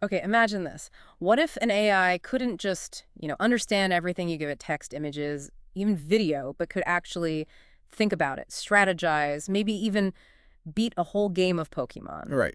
Okay, imagine this. What if an AI couldn't just, understand everything you give it, text, images, even video, but could actually think about it, strategize, maybe even beat a whole game of Pokemon? Right.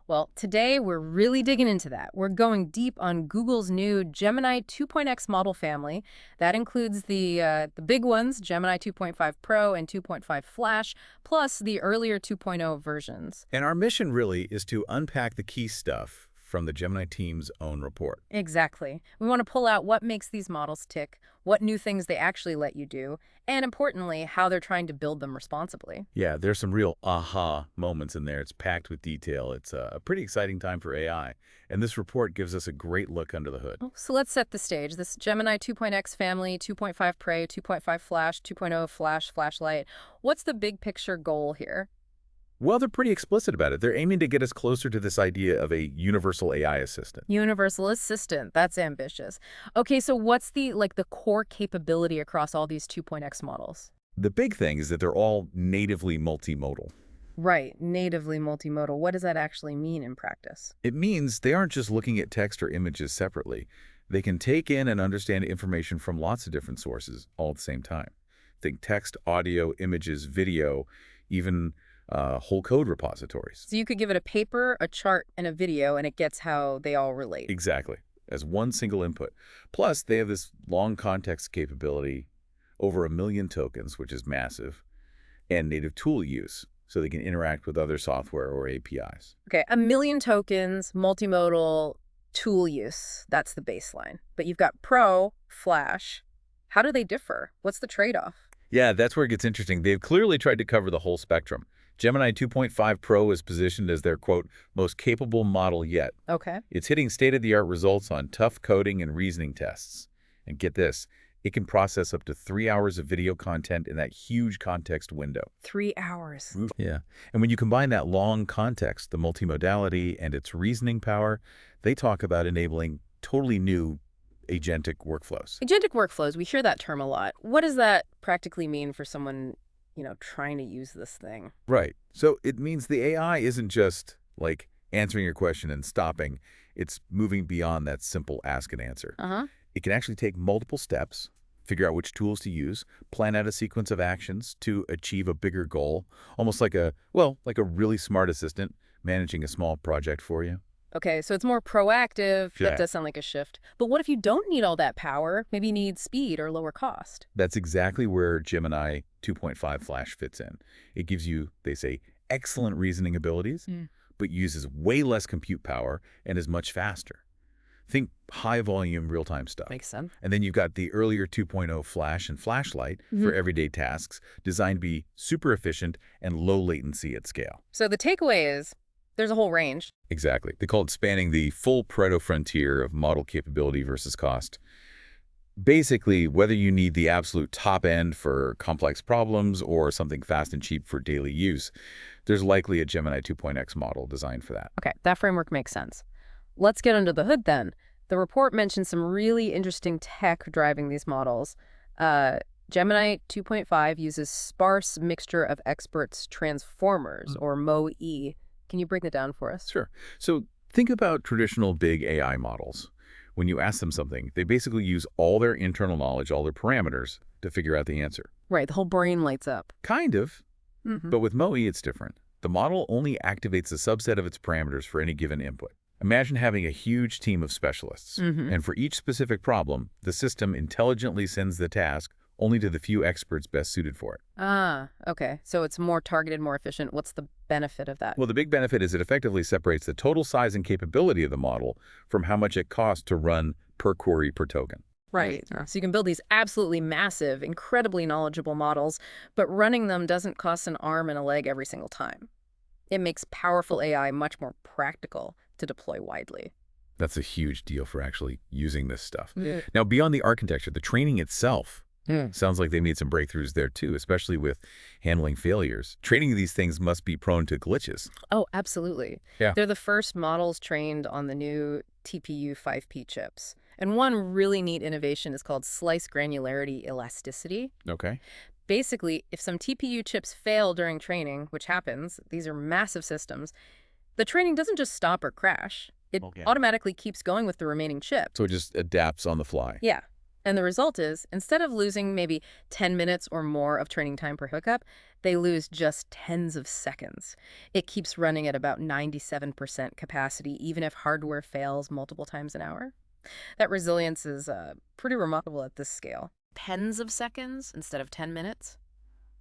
Well, today we're really digging into that. We're going deep on Google's new Gemini 2.x model family. That includes the big ones, Gemini 2.5 Pro and 2.5 Flash, plus the earlier 2.0 versions. And our mission really is to unpack the key stuff from the Gemini team's own report. Exactly. We want to pull out what makes these models tick, what new things they actually let you do, and importantly, how they're trying to build them responsibly. Yeah, there's some real aha moments in there. It's packed with detail. It's a pretty exciting time for AI. And this report gives us a great look under the hood. So let's set the stage. This Gemini 2.x family, 2.5 Prey, 2.5 Flash, 2.0 Flash, Flashlight. What's the big picture goal here? Well, they're pretty explicit about it. They're aiming to get us closer to this idea of a universal AI assistant. Universal Assistant. That's ambitious. Okay, so what's the core capability across all these 2.x models? The big thing is that they're all natively multimodal. Right, natively multimodal. What does that actually mean in practice? It means they aren't just looking at text or images separately. They can take in and understand information from lots of different sources all at the same time. Think text, audio, images, video, even whole code repositories. So you could give it a paper, a chart, and a video, and it gets how they all relate. Exactly, as one single input. Plus, they have this long context capability, over 1 million tokens, which is massive, and native tool use, so they can interact with other software or APIs. Okay, 1 million tokens, multimodal, tool use. That's the baseline. But you've got Pro, Flash. How do they differ? What's the trade-off? Yeah, that's where it gets interesting. They've clearly tried to cover the whole spectrum. Gemini 2.5 Pro is positioned as their, quote, most capable model yet. Okay. It's hitting state-of-the-art results on tough coding and reasoning tests. And get this, it can process up to 3 hours of video content in that huge context window. 3 hours. Oof. Yeah. And when you combine that long context, the multimodality, and its reasoning power, they talk about enabling totally new agentic workflows. Agentic workflows, we hear that term a lot. What does that practically mean for someone, trying to use this thing? Right. So it means the AI isn't just like answering your question and stopping. It's moving beyond that simple ask and answer. Uh-huh. It can actually take multiple steps, figure out which tools to use, plan out a sequence of actions to achieve a bigger goal, almost like like a really smart assistant managing a small project for you. Okay, so it's more proactive. Yeah. That does sound like a shift. But what if you don't need all that power? Maybe you need speed or lower cost. That's exactly where Gemini 2.5 Flash fits in. It gives you, they say, excellent reasoning abilities, but uses way less compute power and is much faster. Think high-volume, real-time stuff. Makes sense. And then you've got the earlier 2.0 Flash and Flashlight for everyday tasks, designed to be super efficient and low latency at scale. So the takeaway is there's a whole range. Exactly. They call it spanning the full Pareto frontier of model capability versus cost. Basically, whether you need the absolute top end for complex problems or something fast and cheap for daily use, there's likely a Gemini 2.x model designed for that. Okay, that framework makes sense. Let's get under the hood then. The report mentions some really interesting tech driving these models. Gemini 2.5 uses sparse mixture of experts transformers, or MoE. Can you break it down for us? Sure. So think about traditional big AI models. When you ask them something, they basically use all their internal knowledge, all their parameters, to figure out the answer. Right, the whole brain lights up. Kind of. Mm-hmm. But with MoE, it's different. The model only activates a subset of its parameters for any given input. Imagine having a huge team of specialists, and for each specific problem, the system intelligently sends the task only to the few experts best suited for it. Ah, okay. So it's more targeted, more efficient. What's the benefit of that? Well, the big benefit is it effectively separates the total size and capability of the model from how much it costs to run per query per token. Right. So you can build these absolutely massive, incredibly knowledgeable models, but running them doesn't cost an arm and a leg every single time. It makes powerful AI much more practical to deploy widely. That's a huge deal for actually using this stuff. Yeah. Now, beyond the architecture, the training itself sounds like they made some breakthroughs there too, especially with handling failures. Training these things must be prone to glitches. Oh, absolutely. Yeah. They're the first models trained on the new TPU 5P chips. And one really neat innovation is called slice granularity elasticity. Okay. Basically, if some TPU chips fail during training, which happens, these are massive systems, the training doesn't just stop or crash. It Okay. automatically keeps going with the remaining chip. So it just adapts on the fly. Yeah. And the result is, instead of losing maybe 10 minutes or more of training time per hookup, they lose just tens of seconds. It keeps running at about 97% capacity, even if hardware fails multiple times an hour. That resilience is pretty remarkable at this scale. Tens of seconds instead of 10 minutes?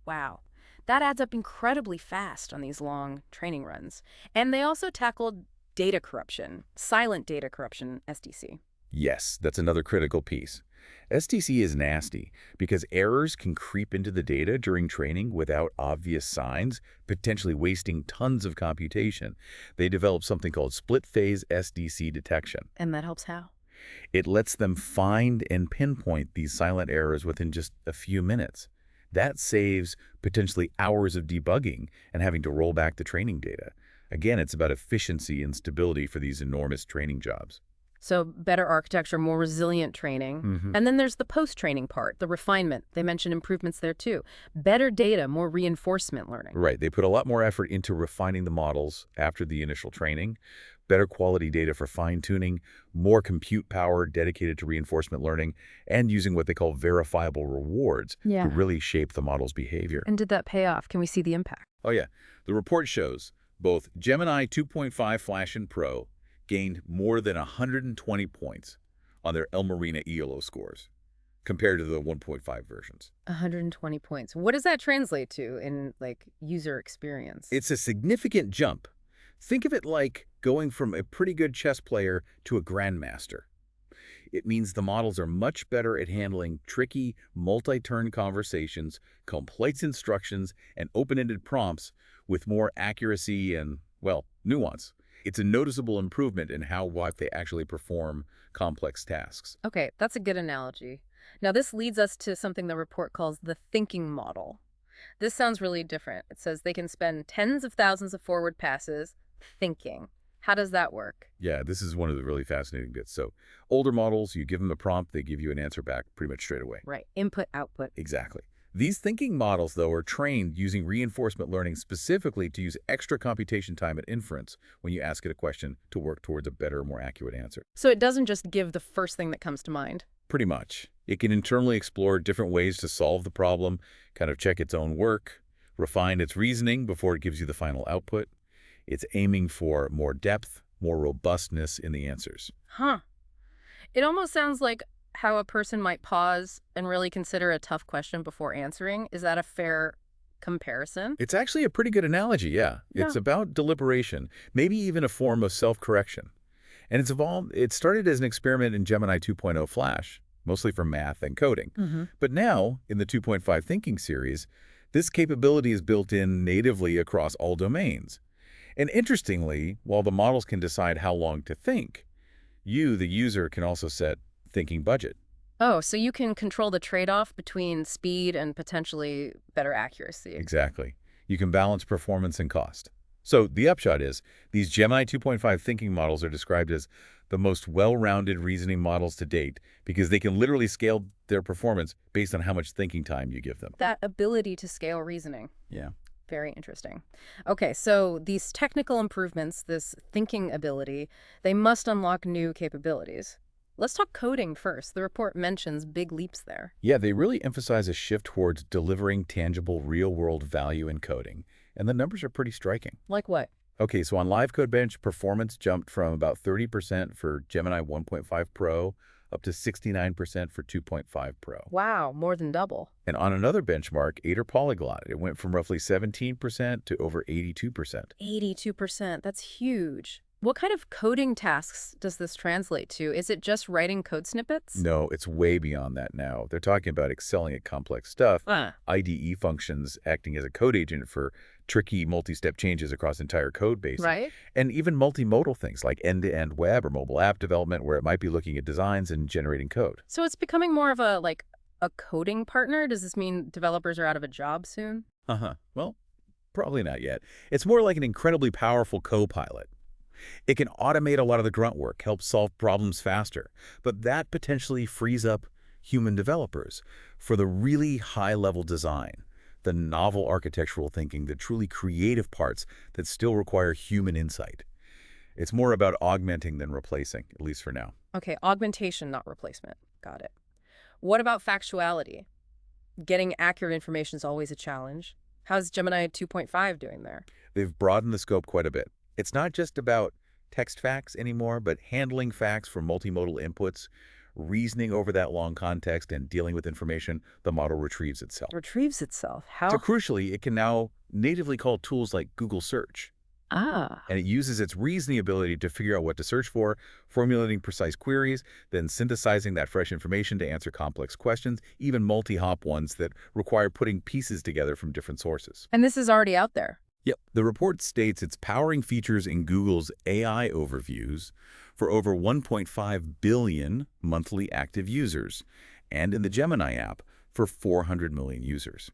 Wow. That adds up incredibly fast on these long training runs. And they also tackled data corruption, silent data corruption, SDC. Yes, that's another critical piece. STC is nasty because errors can creep into the data during training without obvious signs, potentially wasting tons of computation. They develop something called split-phase SDC detection. And that helps how? It lets them find and pinpoint these silent errors within just a few minutes. That saves potentially hours of debugging and having to roll back the training data. Again, it's about efficiency and stability for these enormous training jobs. So better architecture, more resilient training. And then there's the post-training part, the refinement. They mentioned improvements there too. Better data, more reinforcement learning. Right. They put a lot more effort into refining the models after the initial training, better quality data for fine-tuning, more compute power dedicated to reinforcement learning, and using what they call verifiable rewards to really shape the model's behavior. And did that pay off? Can we see the impact? Oh, yeah. The report shows both Gemini 2.5 Flash and Pro gained more than 120 points on their El Marina ELO scores compared to the 1.5 versions. 120 points. What does that translate to in, user experience? It's a significant jump. Think of it like going from a pretty good chess player to a grandmaster. It means the models are much better at handling tricky, multi-turn conversations, complex instructions, and open-ended prompts with more accuracy and, well, nuance. It's a noticeable improvement in what they actually perform complex tasks. Okay, that's a good analogy. Now, this leads us to something the report calls the thinking model. This sounds really different. It says they can spend tens of thousands of forward passes thinking. How does that work? Yeah, this is one of the really fascinating bits. So older models, you give them a prompt, they give you an answer back pretty much straight away. Right. Input, output. Exactly. These thinking models, though, are trained using reinforcement learning specifically to use extra computation time at inference when you ask it a question to work towards a better, more accurate answer. So it doesn't just give the first thing that comes to mind. Pretty much. It can internally explore different ways to solve the problem, kind of check its own work, refine its reasoning before it gives you the final output. It's aiming for more depth, more robustness in the answers. Huh. It almost sounds like how a person might pause and really consider a tough question before answering. Is that a fair comparison? It's actually a pretty good analogy, yeah. It's about deliberation, maybe even a form of self-correction. And it started as an experiment in Gemini 2.0 Flash, mostly for math and coding. But now, in the 2.5 Thinking series, this capability is built in natively across all domains. And interestingly, while the models can decide how long to think, you, the user, can also set thinking budget. Oh, so you can control the trade-off between speed and potentially better accuracy. Exactly. You can balance performance and cost. So the upshot is, these Gemini 2.5 thinking models are described as the most well-rounded reasoning models to date because they can literally scale their performance based on how much thinking time you give them. That ability to scale reasoning. Yeah. Very interesting. Okay, so these technical improvements, this thinking ability, they must unlock new capabilities. Let's talk coding first. The report mentions big leaps there. Yeah, they really emphasize a shift towards delivering tangible real-world value in coding, and the numbers are pretty striking. Like what? Okay, so on Live Code Bench, performance jumped from about 30% for Gemini 1.5 Pro up to 69% for 2.5 Pro. Wow, more than double. And on another benchmark, Aider Polyglot, it went from roughly 17% to over 82%. 82%, that's huge. What kind of coding tasks does this translate to? Is it just writing code snippets? No, it's way beyond that now. They're talking about excelling at complex stuff, IDE functions acting as a code agent for tricky multi-step changes across entire code bases. Right. And even multimodal things like end-to-end web or mobile app development where it might be looking at designs and generating code. So it's becoming more of a coding partner? Does this mean developers are out of a job soon? Well, probably not yet. It's more like an incredibly powerful co-pilot. It can automate a lot of the grunt work, help solve problems faster, but that potentially frees up human developers for the really high-level design, the novel architectural thinking, the truly creative parts that still require human insight. It's more about augmenting than replacing, at least for now. Okay, augmentation, not replacement. Got it. What about factuality? Getting accurate information is always a challenge. How's Gemini 2.5 doing there? They've broadened the scope quite a bit. It's not just about text facts anymore, but handling facts from multimodal inputs, reasoning over that long context, and dealing with information the model retrieves itself. Retrieves itself. So How? crucially, it can now natively call tools like Google Search, Ah. and it uses its reasoning ability to figure out what to search for, formulating precise queries, then synthesizing that fresh information to answer complex questions, even multi-hop ones that require putting pieces together from different sources. And this is already out there. Yep. The report states it's powering features in Google's AI overviews for over 1.5 billion monthly active users, and in the Gemini app for 400 million users.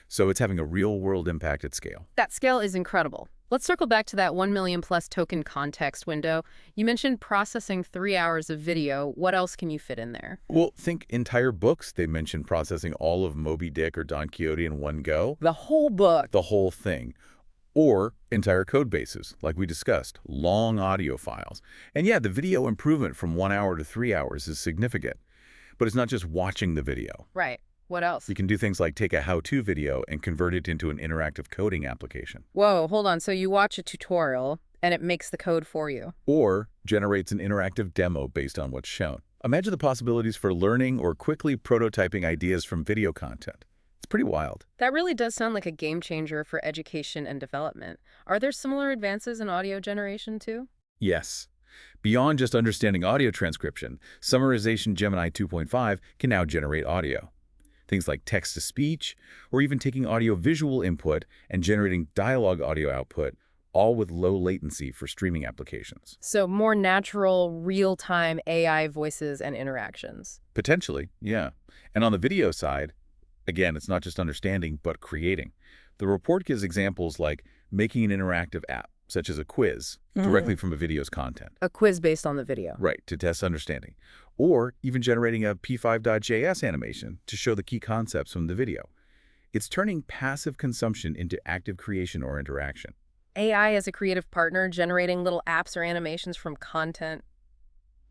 So it's having a real-world impact at scale. That scale is incredible. Let's circle back to that 1 million plus token context window. You mentioned processing 3 hours of video. What else can you fit in there? Well, think entire books. They mentioned processing all of Moby Dick or Don Quixote in one go. The whole book. The whole thing. Or entire code bases, like we discussed, long audio files. And yeah, the video improvement from 1 hour to 3 hours is significant. But it's not just watching the video. Right. What else? You can do things like take a how-to video and convert it into an interactive coding application. Whoa, hold on. So you watch a tutorial and it makes the code for you. Or generates an interactive demo based on what's shown. Imagine the possibilities for learning or quickly prototyping ideas from video content. It's pretty wild. That really does sound like a game changer for education and development. Are there similar advances in audio generation too? Yes. Beyond just understanding audio transcription, Summarization Gemini 2.5 can now generate audio. Things like text-to-speech, or even taking audio-visual input and generating dialogue audio output, all with low latency for streaming applications. So more natural, real-time AI voices and interactions. Potentially, yeah. And on the video side, again, it's not just understanding, but creating. The report gives examples like making an interactive app, such as a quiz, directly from a video's content. A quiz based on the video. Right, to test understanding. Or even generating a P5.js animation to show the key concepts from the video. It's turning passive consumption into active creation or interaction. AI as a creative partner generating little apps or animations from content.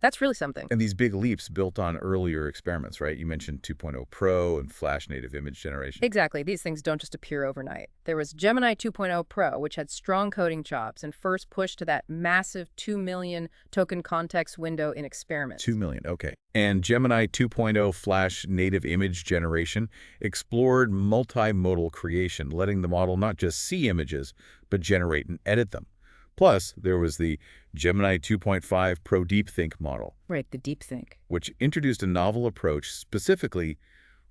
That's really something. And these big leaps built on earlier experiments, right? You mentioned 2.0 Pro and Flash native image generation. Exactly. These things don't just appear overnight. There was Gemini 2.0 Pro, which had strong coding chops and first pushed to that massive 2 million token context window in experiments. 2 million, okay. And Gemini 2.0 Flash native image generation explored multimodal creation, letting the model not just see images, but generate and edit them. Plus, there was the Gemini 2.5 Pro DeepThink model. Right, the DeepThink. Which introduced a novel approach specifically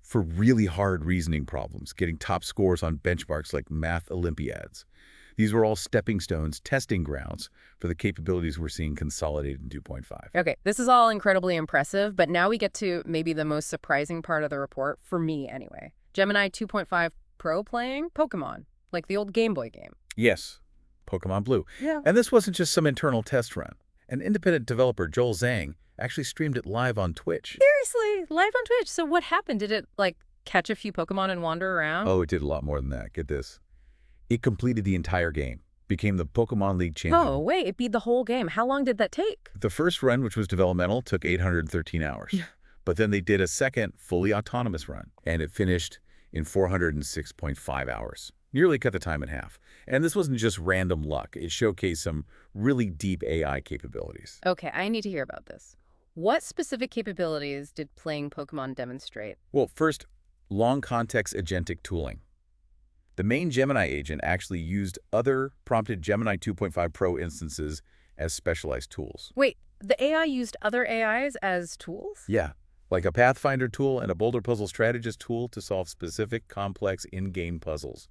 for really hard reasoning problems, getting top scores on benchmarks like math Olympiads. These were all stepping stones, testing grounds for the capabilities we're seeing consolidated in 2.5. Okay, this is all incredibly impressive, but now we get to maybe the most surprising part of the report, for me anyway. Gemini 2.5 Pro playing Pokemon, like the old Game Boy game. Yes. Pokemon Blue. Yeah. And this wasn't just some internal test run. An independent developer, Joel Zhang, actually streamed it live on Twitch. Seriously, live on Twitch. So what happened? Did it, like, catch a few Pokemon and wander around? Oh, it did a lot more than that. Get this. It completed the entire game, became the Pokemon League champion. Oh, wait, it beat the whole game. How long did that take? The first run, which was developmental, took 813 hours. But then they did a second, fully autonomous run, and it finished in 406.5 hours. Nearly cut the time in half. And this wasn't just random luck. It showcased some really deep AI capabilities. Okay, I need to hear about this. What specific capabilities did playing Pokemon demonstrate? Well, first, long context agentic tooling. The main Gemini agent actually used other prompted Gemini 2.5 Pro instances as specialized tools. Wait, the AI used other AIs as tools? Yeah, like a Pathfinder tool and a Boulder Puzzle Strategist tool to solve specific, complex in-game puzzles.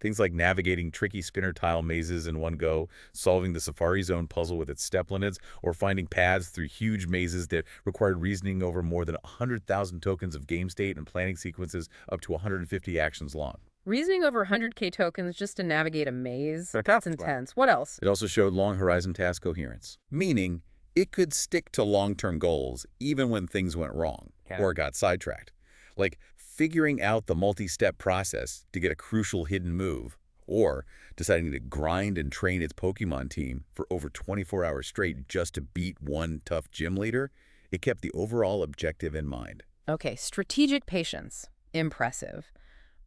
Things like navigating tricky spinner tile mazes in one go, solving the Safari Zone puzzle with its step limits, or finding paths through huge mazes that required reasoning over more than 100,000 tokens of game state and planning sequences up to 150 actions long. Reasoning over 100K tokens just to navigate a maze? That's intense. What else? It also showed long horizon task coherence, meaning it could stick to long-term goals even when things went wrong or got sidetracked. Like figuring out the multi-step process to get a crucial hidden move, or deciding to grind and train its Pokemon team for over 24 hours straight just to beat one tough gym leader, it kept the overall objective in mind. Okay, strategic patience. Impressive.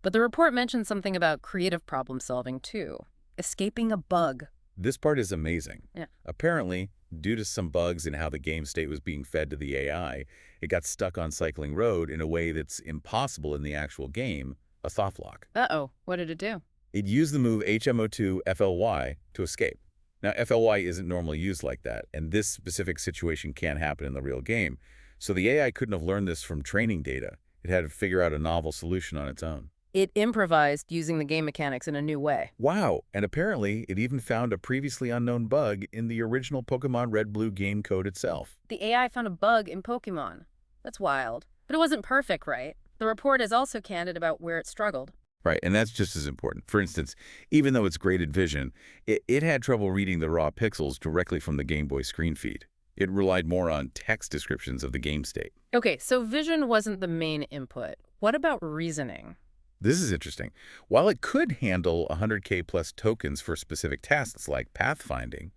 But the report mentioned something about creative problem solving, too. Escaping a bug. This part is amazing. Yeah. Apparently, due to some bugs in how the game state was being fed to the AI, it got stuck on Cycling Road in a way that's impossible in the actual game, a Thoughtlock. Uh-oh, what did it do? It used the move HMO2 FLY to escape. Now, FLY isn't normally used like that, and this specific situation can't happen in the real game. So the AI couldn't have learned this from training data. It had to figure out a novel solution on its own. It improvised using the game mechanics in a new way. Wow, and apparently it even found a previously unknown bug in the original Pokemon Red-Blue game code itself. The AI found a bug in Pokemon. That's wild. But it wasn't perfect, right? The report is also candid about where it struggled. Right, and that's just as important. For instance, even though it's graded vision, it had trouble reading the raw pixels directly from the Game Boy screen feed. It relied more on text descriptions of the game state. Okay, so vision wasn't the main input. What about reasoning? This is interesting. While it could handle 100K plus tokens for specific tasks like pathfinding,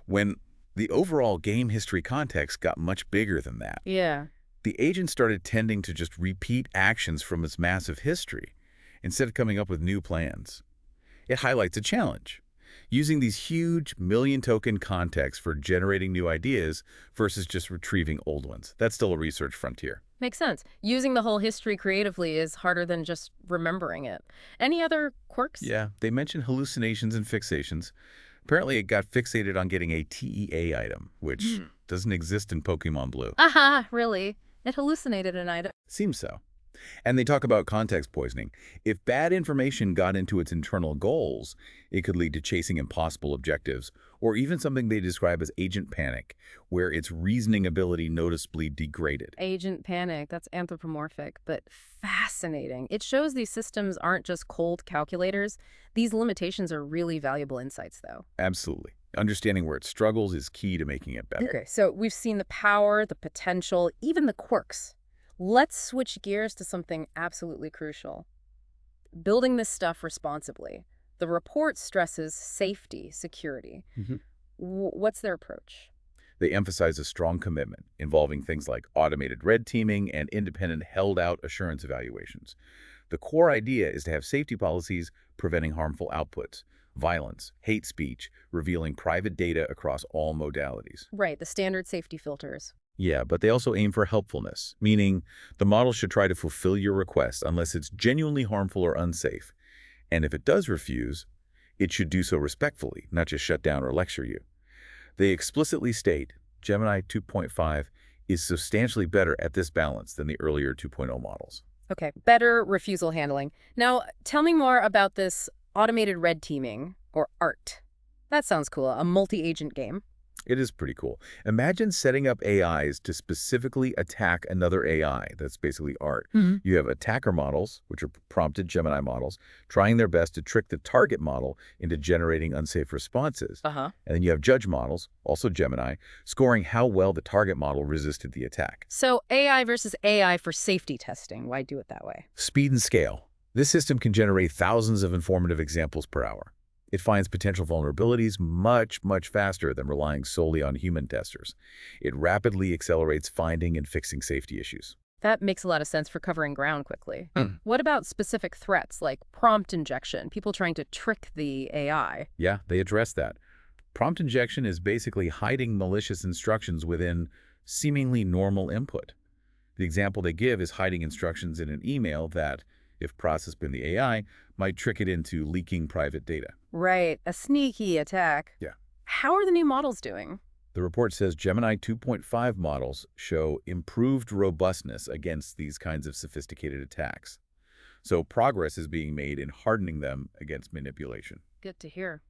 when the overall game history context got much bigger than that, Yeah. the agent started tending to just repeat actions from its massive history instead of coming up with new plans. It highlights a challenge, using these huge million-token contexts for generating new ideas versus just retrieving old ones. That's still a research frontier. Makes sense. Using the whole history creatively is harder than just remembering it. Any other quirks? Yeah, they mentioned hallucinations and fixations. Apparently, it got fixated on getting a TEA item, which doesn't exist in Pokemon Blue. Aha, really? It hallucinated an item. Seems so. And they talk about context poisoning. If bad information got into its internal goals, it could lead to chasing impossible objectives, or even something they describe as agent panic, where its reasoning ability noticeably degraded. Agent panic, that's anthropomorphic, but fascinating. It shows these systems aren't just cold calculators. These limitations are really valuable insights, though. Absolutely. Understanding where it struggles is key to making it better. Okay, so we've seen the power, the potential, even the quirks. Let's switch gears to something absolutely crucial. Building this stuff responsibly. The report stresses safety, security. What's their approach? They emphasize a strong commitment involving things like automated red teaming and independent held-out assurance evaluations. The core idea is to have safety policies preventing harmful outputs, violence, hate speech, revealing private data across all modalities. Right, the standard safety filters. Yeah, but they also aim for helpfulness, meaning the model should try to fulfill your request unless it's genuinely harmful or unsafe. And if it does refuse, it should do so respectfully, not just shut down or lecture you. They explicitly state Gemini 2.5 is substantially better at this balance than the earlier 2.0 models. Okay, better refusal handling. Now, tell me more about this automated red teaming, or ART. That sounds cool, a multi-agent game. It is pretty cool. Imagine setting up AIs to specifically attack another AI. That's basically art. You have attacker models, which are prompted Gemini models, trying their best to trick the target model into generating unsafe responses. And then you have judge models, also Gemini, scoring how well the target model resisted the attack. So AI versus AI for safety testing. Why do it that way? Speed and scale. This system can generate thousands of informative examples per hour. It finds potential vulnerabilities much, much faster than relying solely on human testers. It rapidly accelerates finding and fixing safety issues. That makes a lot of sense for covering ground quickly. What about specific threats like prompt injection, people trying to trick the AI? Yeah, they address that. Prompt injection is basically hiding malicious instructions within seemingly normal input. The example they give is hiding instructions in an email that, if processed by the AI, might trick it into leaking private data. Right, a sneaky attack. Yeah. How are the new models doing? The report says Gemini 2.5 models show improved robustness against these kinds of sophisticated attacks. So progress is being made in hardening them against manipulation. Good to hear.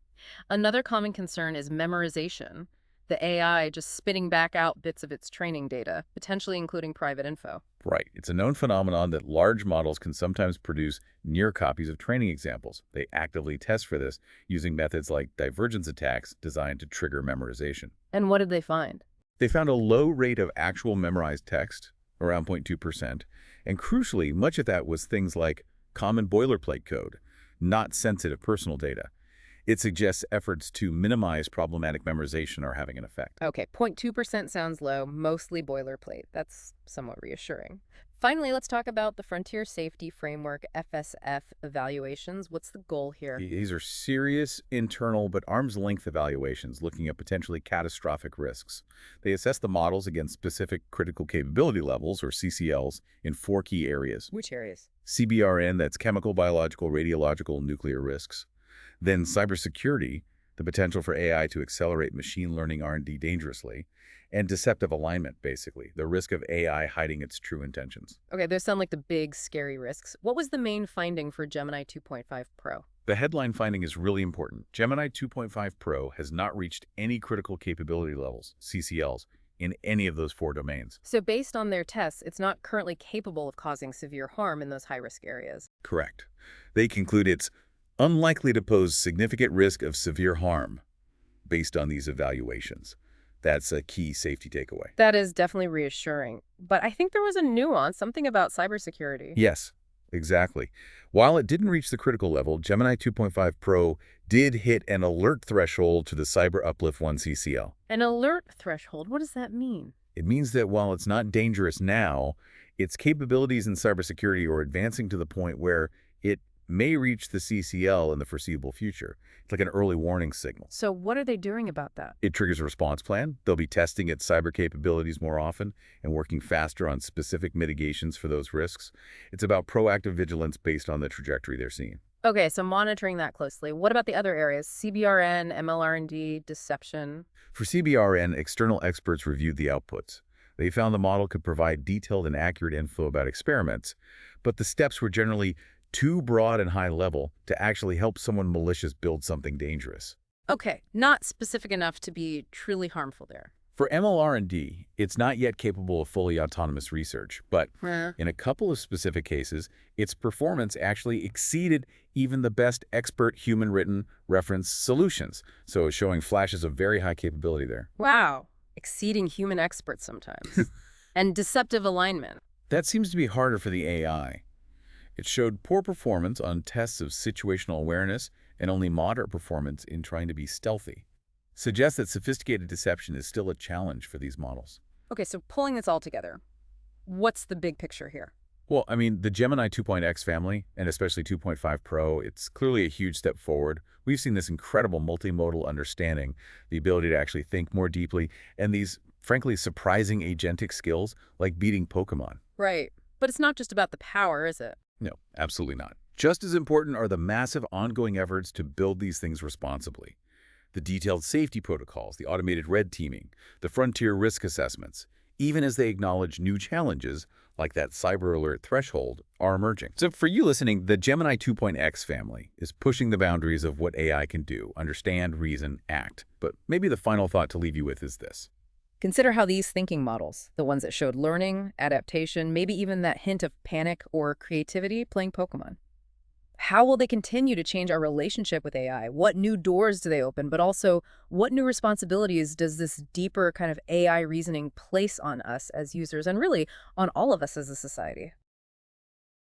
Another common concern is memorization. The AI just spitting back out bits of its training data, potentially including private info. Right. It's a known phenomenon that large models can sometimes produce near copies of training examples. They actively test for this using methods like divergence attacks designed to trigger memorization. And what did they find? They found a low rate of actual memorized text, around 0.2%, and crucially, much of that was things like common boilerplate code, not sensitive personal data. It suggests efforts to minimize problematic memorization are having an effect. Okay, 0.2% sounds low, mostly boilerplate. That's somewhat reassuring. Finally, let's talk about the Frontier Safety Framework FSF evaluations. What's the goal here? These are serious internal but arm's length evaluations looking at potentially catastrophic risks. They assess the models against specific critical capability levels, or CCLs, in 4 key areas. Which areas? CBRN, that's chemical, biological, radiological, nuclear risks. Then cybersecurity, the potential for AI to accelerate machine learning R&D dangerously. And deceptive alignment, basically, the risk of AI hiding its true intentions. Okay, those sound like the big, scary risks. What was the main finding for Gemini 2.5 Pro? The headline finding is really important. Gemini 2.5 Pro has not reached any critical capability levels, CCLs, in any of those 4 domains. So based on their tests, it's not currently capable of causing severe harm in those high-risk areas. Correct. They conclude it's unlikely to pose significant risk of severe harm based on these evaluations. That's a key safety takeaway. That is definitely reassuring. But I think there was a nuance, something about cybersecurity. Yes, exactly. While it didn't reach the critical level, Gemini 2.5 Pro did hit an alert threshold to the Cyber Uplift 1 CCL. An alert threshold, what does that mean? It means that while it's not dangerous now, its capabilities in cybersecurity are advancing to the point where it may reach the CCL in the foreseeable future. It's like an early warning signal. So what are they doing about that? It triggers a response plan. They'll be testing its cyber capabilities more often and working faster on specific mitigations for those risks. It's about proactive vigilance based on the trajectory they're seeing. Okay, so monitoring that closely. What about the other areas? CBRN, MLR&D, deception? For CBRN, external experts reviewed the outputs. They found the model could provide detailed and accurate info about experiments, but the steps were generally too broad and high level to actually help someone malicious build something dangerous. Okay, not specific enough to be truly harmful there. For MLR&D, it's not yet capable of fully autonomous research, but Huh. in a couple of specific cases, its performance actually exceeded even the best expert human-written reference solutions, so showing flashes of very high capability there. Wow. Exceeding human experts sometimes. And deceptive alignment. That seems to be harder for the AI. It showed poor performance on tests of situational awareness and only moderate performance in trying to be stealthy. Suggests that sophisticated deception is still a challenge for these models. Okay, so pulling this all together, what's the big picture here? Well, I mean, the Gemini 2.x family, and especially 2.5 Pro, it's clearly a huge step forward. We've seen this incredible multimodal understanding, the ability to actually think more deeply, and these, frankly, surprising agentic skills like beating Pokemon. Right. But it's not just about the power, is it? No, absolutely not. Just as important are the massive ongoing efforts to build these things responsibly. The detailed safety protocols, the automated red teaming, the frontier risk assessments, even as they acknowledge new challenges like that cyber alert threshold, are emerging. So for you listening, the Gemini 2.x family is pushing the boundaries of what AI can do, understand, reason, act. But maybe the final thought to leave you with is this. Consider how these thinking models, the ones that showed learning, adaptation, maybe even that hint of panic or creativity, playing Pokemon. How will they continue to change our relationship with AI? What new doors do they open? But also, what new responsibilities does this deeper kind of AI reasoning place on us as users and really on all of us as a society?